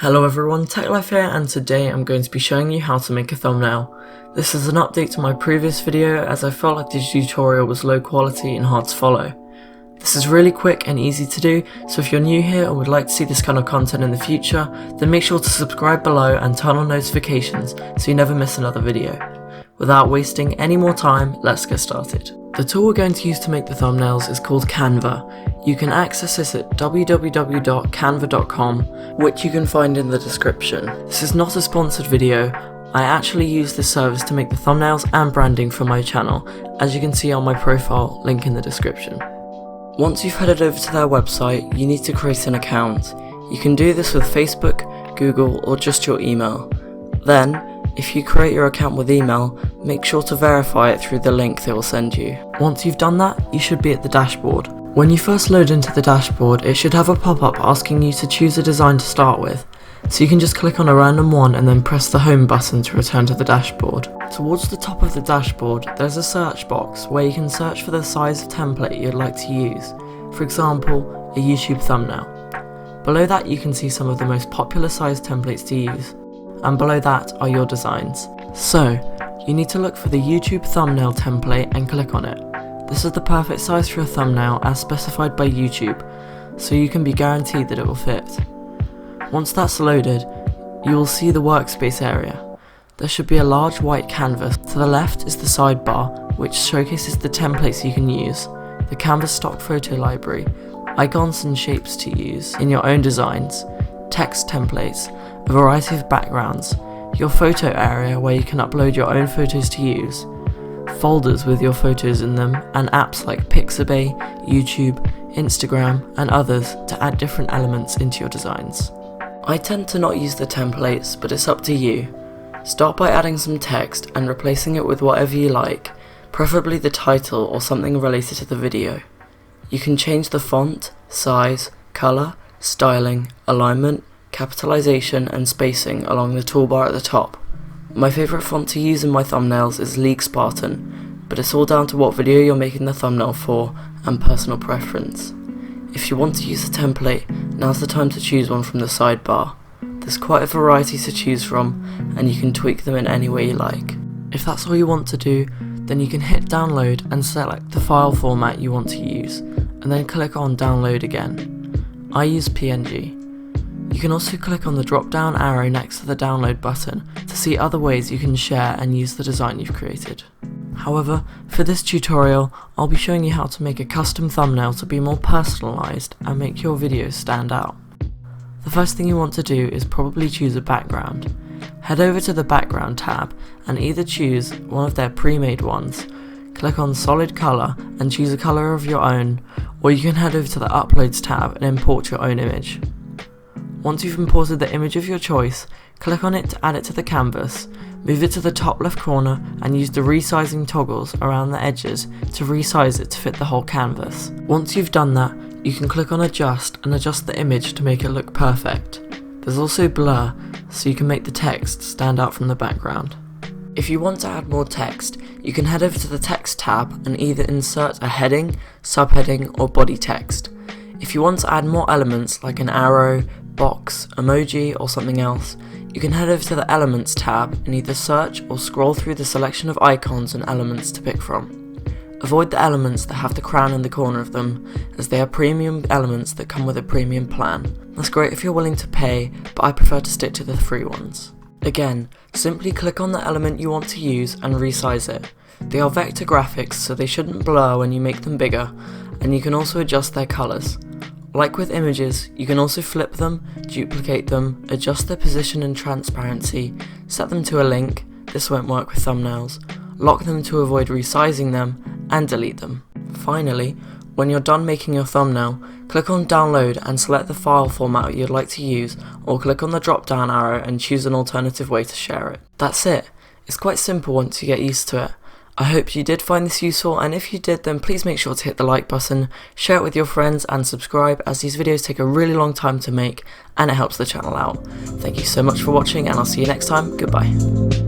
Hello everyone, TechLife here, and today I'm going to be showing you how to make a thumbnail. This is an update to my previous video as I felt like this tutorial was low quality and hard to follow. This is really quick and easy to do, so if you're new here and would like to see this kind of content in the future, then make sure to subscribe below and turn on notifications so you never miss another video. Without wasting any more time, let's get started. The tool we're going to use to make the thumbnails is called Canva. You can access this at www.canva.com, which you can find in the description. This is not a sponsored video. I actually use this service to make the thumbnails and branding for my channel, as you can see on my profile, link in the description. Once you've headed over to their website, you need to create an account. You can do this with Facebook, Google, or just your email. Then, if you create your account with email, make sure to verify it through the link they will send you. Once you've done that, you should be at the dashboard. When you first load into the dashboard, it should have a pop-up asking you to choose a design to start with. So you can just click on a random one and then press the home button to return to the dashboard. Towards the top of the dashboard, there's a search box where you can search for the size of template you'd like to use. For example, a YouTube thumbnail. Below that you can see some of the most popular size templates to use. And below that are your designs. So, you need to look for the YouTube thumbnail template and click on it. This is the perfect size for a thumbnail as specified by YouTube, so you can be guaranteed that it will fit. Once that's loaded, you will see the Workspace area. There should be a large white canvas. To the left is the sidebar, which showcases the templates you can use, the Canva stock photo library, icons and shapes to use in your own designs, text templates, a variety of backgrounds, your photo area where you can upload your own photos to use, folders with your photos in them, and apps like Pixabay, YouTube, Instagram, and others to add different elements into your designs. I tend to not use the templates, but it's up to you. Start by adding some text and replacing it with whatever you like, preferably the title or something related to the video. You can change the font, size, colour, styling, alignment, capitalization and spacing along the toolbar at the top. My favourite font to use in my thumbnails is League Spartan, but it's all down to what video you're making the thumbnail for and personal preference. If you want to use a template, now's the time to choose one from the sidebar. There's quite a variety to choose from, and you can tweak them in any way you like. If that's all you want to do, then you can hit download and select the file format you want to use, and then click on download again. I use PNG. You can also click on the drop down arrow next to the download button to see other ways you can share and use the design you've created. However, for this tutorial, I'll be showing you how to make a custom thumbnail to be more personalised and make your videos stand out. The first thing you want to do is probably choose a background. Head over to the background tab and either choose one of their pre-made ones, click on solid colour and choose a colour of your own, or you can head over to the uploads tab and import your own image. Once you've imported the image of your choice, click on it to add it to the canvas, move it to the top left corner and use the resizing toggles around the edges to resize it to fit the whole canvas. Once you've done that, you can click on adjust and adjust the image to make it look perfect. There's also blur, so you can make the text stand out from the background. If you want to add more text, you can head over to the text tab and either insert a heading, subheading or body text. If you want to add more elements like an arrow, box, emoji or something else, you can head over to the Elements tab and either search or scroll through the selection of icons and elements to pick from. Avoid the elements that have the crown in the corner of them, as they are premium elements that come with a premium plan. That's great if you're willing to pay, but I prefer to stick to the free ones. Again, simply click on the element you want to use and resize it. They are vector graphics, so they shouldn't blur when you make them bigger, and you can also adjust their colours. Like with images, you can also flip them, duplicate them, adjust their position and transparency, set them to a link, this won't work with thumbnails, lock them to avoid resizing them, and delete them. Finally, when you're done making your thumbnail, click on download and select the file format you'd like to use, or click on the drop down arrow and choose an alternative way to share it. That's it. It's quite simple once you get used to it. I hope you did find this useful, and if you did, then please make sure to hit the like button, share it with your friends and subscribe, as these videos take a really long time to make and it helps the channel out. Thank you so much for watching, and I'll see you next time. Goodbye.